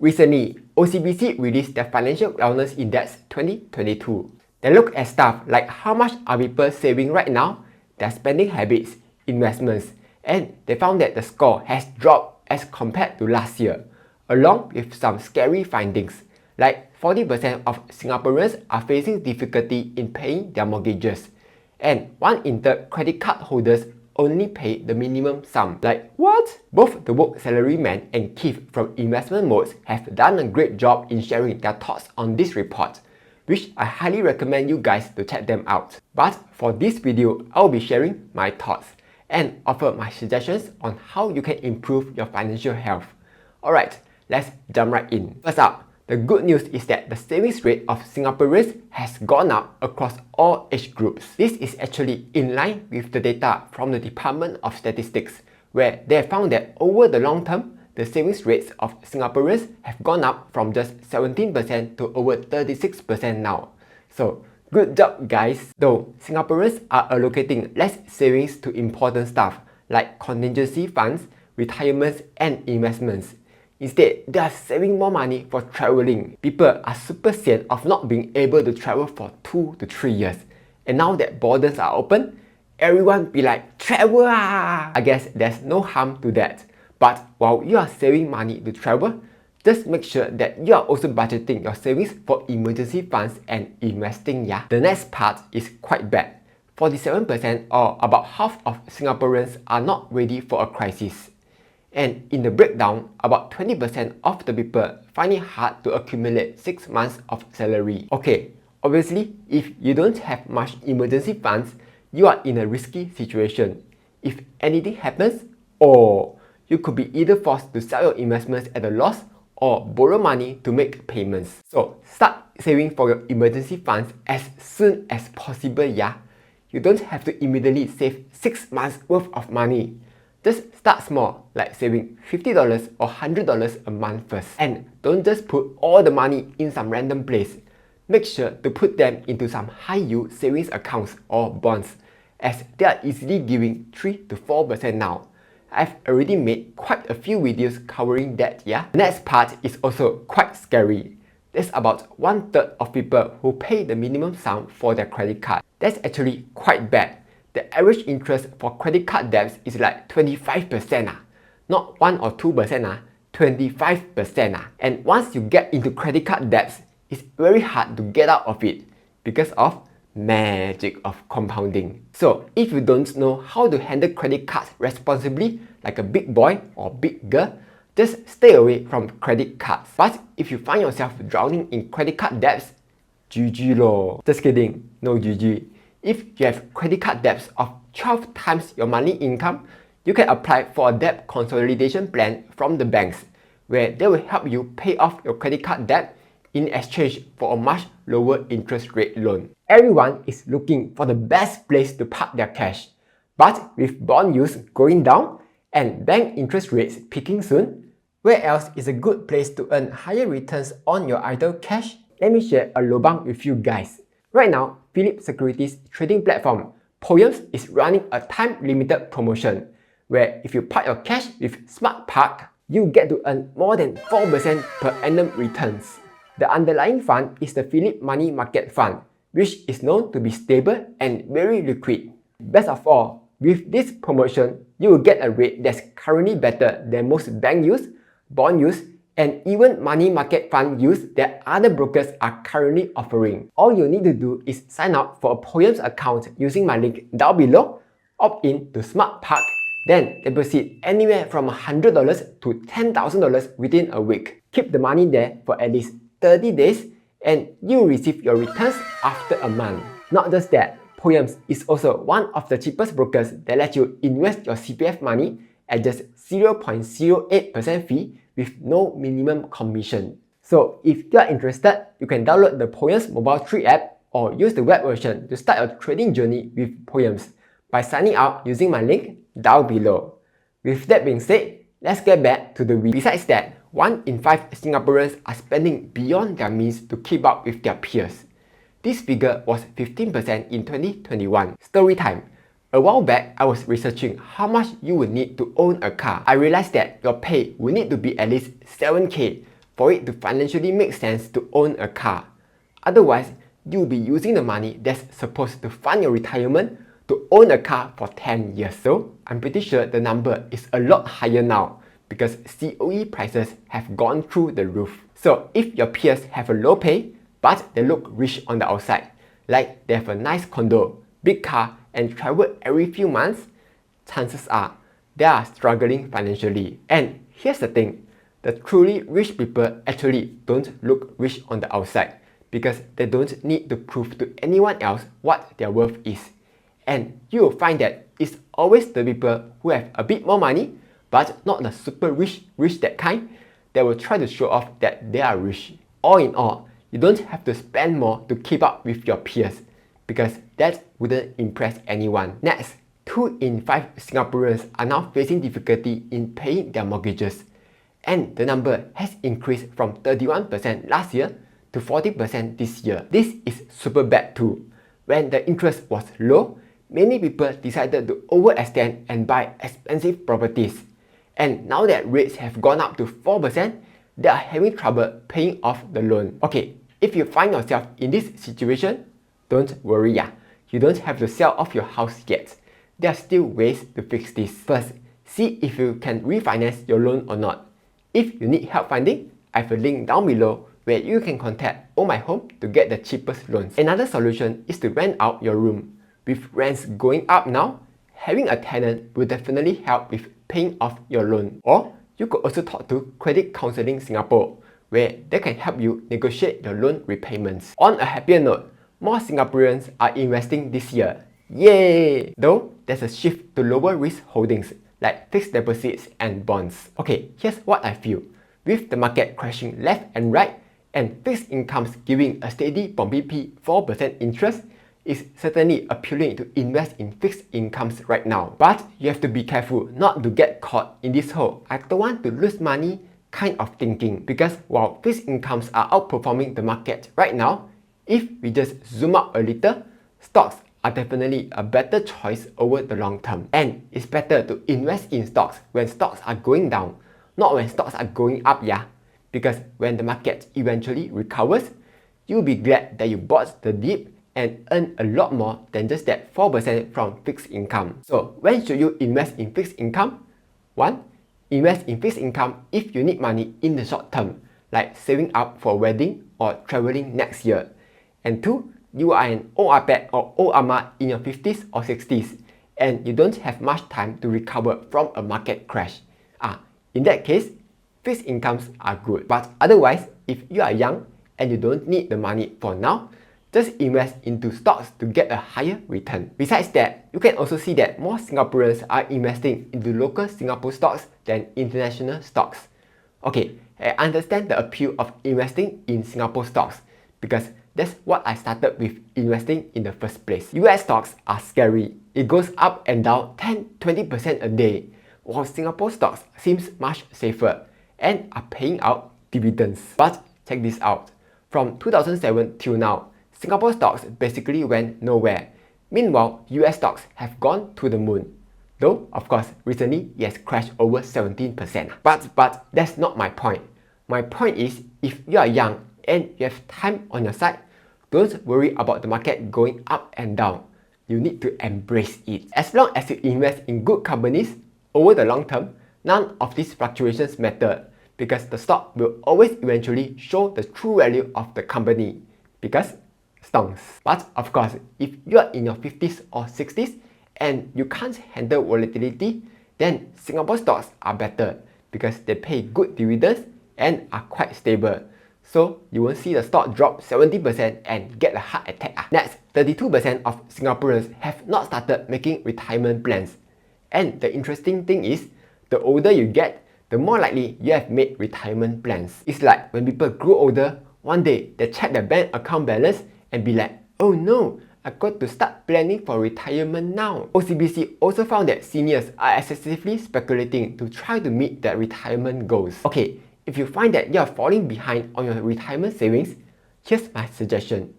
Recently, OCBC released their Financial Wellness Index 2022. They look at stuff like how much are people saving right now, their spending habits, investments, and they found that the score has dropped as compared to last year, along with some scary findings, like 40% of Singaporeans are facing difficulty in paying their mortgages, and 1 in 3 credit card holders only pay the minimum sum. Like what? Both the woke salaryman and Keith from Investment Modes have done a great job in sharing their thoughts on this report, which I highly recommend you guys to check them out. But for this video, I'll be sharing my thoughts and offer my suggestions on how you can improve your financial health. Alright, let's jump right in. First up, the good news is that the savings rate of Singaporeans has gone up across all age groups. This is actually in line with the data from the Department of Statistics, where they found that over the long term, the savings rates of Singaporeans have gone up from just 17% to over 36% now. So, good job guys! Though Singaporeans are allocating less savings to important stuff like contingency funds, retirements and investments. Instead, they are saving more money for traveling. People are super sad of not being able to travel for 2 to 3 years. And now that borders are open, everyone be like, travel ah! I guess there's no harm to that. But while you are saving money to travel, just make sure that you are also budgeting your savings for emergency funds and investing, yeah? The next part is quite bad. 47% or about half of Singaporeans are not ready for a crisis. And in the breakdown, about 20% of the people find it hard to accumulate 6 months of salary. Okay, obviously, if you don't have much emergency funds, you are in a risky situation. If anything happens, or you could be either forced to sell your investments at a loss or borrow money to make payments. So start saving for your emergency funds as soon as possible, yeah? You don't have to immediately save 6 months worth of money. Just start small, like saving $50 or $100 a month first. And don't just put all the money in some random place. Make sure to put them into some high-yield savings accounts or bonds, as they are easily giving 3 to 4% now. I've already made quite a few videos covering that, yeah? The next part is also quite scary. There's about 1/3 of people who pay the minimum sum for their credit card. That's actually quite bad. The average interest for credit card debts is like 25%, not 1 or 2%, 25%. And once you get into credit card debts, it's very hard to get out of it because of magic of compounding. So if you don't know how to handle credit cards responsibly like a big boy or big girl, just stay away from credit cards. But if you find yourself drowning in credit card debts, GG lor. Just kidding, no GG. If you have credit card debts of 12 times your monthly income, you can apply for a debt consolidation plan from the banks, where they will help you pay off your credit card debt in exchange for a much lower interest rate loan. Everyone is looking for the best place to park their cash. But with bond yields going down and bank interest rates peaking soon, where else is a good place to earn higher returns on your idle cash? Let me share a lobang with you guys. Right now, Phillip Securities trading platform Poems is running a time-limited promotion where if you park your cash with Smart Park, you get to earn more than 4% per annum returns. The underlying fund is the Phillip Money Market Fund, which is known to be stable and very liquid. Best of all, with this promotion, you will get a rate that's currently better than most bank yields, bond yields, and even money market fund yields that other brokers are currently offering. All you need to do is sign up for a Poems account using my link down below, opt in to Smart Park, then deposit anywhere from $100 to $10,000 within a week. Keep the money there for at least 30 days and you will receive your returns after a month. Not just that, Poems is also one of the cheapest brokers that let you invest your CPF money at just 0.08% fee with no minimum commission. So if you are interested, you can download the Poems Mobile 3 app or use the web version to start your trading journey with Poems by signing up using my link down below. With that being said, let's get back to the video. Besides that, 1 in 5 Singaporeans are spending beyond their means to keep up with their peers. This figure was 15% in 2021. Story time. A while back, I was researching how much you would need to own a car. I realized that your pay will need to be at least 7K for it to financially make sense to own a car. Otherwise, you'll be using the money that's supposed to fund your retirement to own a car for 10 years. So, I'm pretty sure the number is a lot higher now because COE prices have gone through the roof. So, if your peers have a low pay, but they look rich on the outside, like they have a nice condo, big car, and travel every few months, chances are they are struggling financially. And here's the thing, the truly rich people actually don't look rich on the outside because they don't need to prove to anyone else what their worth is. And you will find that it's always the people who have a bit more money, but not the super rich that kind, that will try to show off that they are rich. All in all, you don't have to spend more to keep up with your peers because that wouldn't impress anyone. Next, 2 in 5 Singaporeans are now facing difficulty in paying their mortgages. And the number has increased from 31% last year to 40% this year. This is super bad too. When the interest was low, many people decided to overextend and buy expensive properties. And now that rates have gone up to 4%, they are having trouble paying off the loan. Okay, if you find yourself in this situation, don't worry, you don't have to sell off your house yet. There are still ways to fix this. First, see if you can refinance your loan or not. If you need help finding, I have a link down below where you can contact Own My Home to get the cheapest loans. Another solution is to rent out your room. With rents going up now, having a tenant will definitely help with paying off your loan. Or you could also talk to Credit Counselling Singapore, where they can help you negotiate your loan repayments. On a happier note, more Singaporeans are investing this year. Yay! Though there's a shift to lower risk holdings like fixed deposits and bonds. Okay, here's what I feel. With the market crashing left and right and fixed incomes giving a steady 4% interest, it's certainly appealing to invest in fixed incomes right now. But you have to be careful not to get caught in this whole "I don't want to lose money" kind of thinking, because while fixed incomes are outperforming the market right now, if we just zoom out a little, stocks are definitely a better choice over the long term. And it's better to invest in stocks when stocks are going down, not when stocks are going up, because when the market eventually recovers, you'll be glad that you bought the dip and earn a lot more than just that 4% from fixed income. So when should you invest in fixed income? 1. Invest in fixed income if you need money in the short term, like saving up for a wedding or traveling next year. And 2, you are an old apek or old ama in your 50s or 60s and you don't have much time to recover from a market crash. In that case, fixed incomes are good. But otherwise, if you are young and you don't need the money for now, just invest into stocks to get a higher return. Besides that, you can also see that more Singaporeans are investing into local Singapore stocks than international stocks. Okay, I understand the appeal of investing in Singapore stocks because that's what I started with investing in the first place. US stocks are scary. It goes up and down 10-20% a day, while Singapore stocks seems much safer and are paying out dividends. But check this out. From 2007 till now, Singapore stocks basically went nowhere. Meanwhile, US stocks have gone to the moon. Though, of course, recently it has crashed over 17%. But that's not my point. My point is, if you are young and you have time on your side, don't worry about the market going up and down. You need to embrace it. As long as you invest in good companies, over the long term, none of these fluctuations matter because the stock will always eventually show the true value of the company. Because stonks. But of course, if you are in your 50s or 60s and you can't handle volatility, then Singapore stocks are better because they pay good dividends and are quite stable. So you won't see the stock drop 70% and get a heart attack. Next, 32% of Singaporeans have not started making retirement plans. And the interesting thing is, the older you get, the more likely you have made retirement plans. It's like when people grow older, one day they check their bank account balance and be like, oh no, I got to start planning for retirement now. OCBC also found that seniors are excessively speculating to try to meet their retirement goals. Okay, if you find that you are falling behind on your retirement savings, here's my suggestion.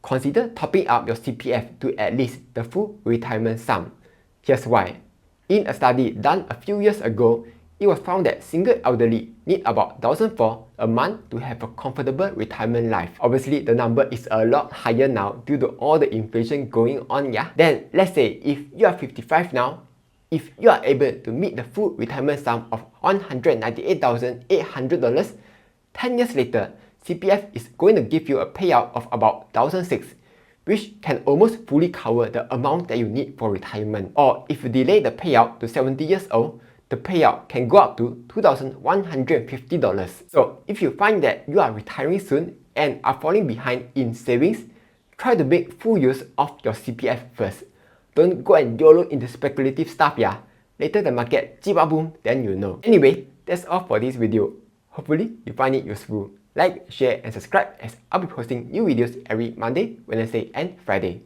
Consider topping up your CPF to at least the full retirement sum. Here's why. In a study done a few years ago, it was found that single elderly need about 1,004 a month to have a comfortable retirement life. Obviously, the number is a lot higher now due to all the inflation going on, yeah? Then, let's say if you are 55 now, if you are able to meet the full retirement sum of $198,800, 10 years later, CPF is going to give you a payout of about 1,006, which can almost fully cover the amount that you need for retirement. Or if you delay the payout to 70 years old, the payout can go up to $2,150. So if you find that you are retiring soon and are falling behind in savings, try to make full use of your CPF first. Don't go and YOLO into speculative stuff, yeah. Later the market boom, then you know. Anyway, that's all for this video. Hopefully you find it useful. Like, share and subscribe as I'll be posting new videos every Monday, Wednesday and Friday.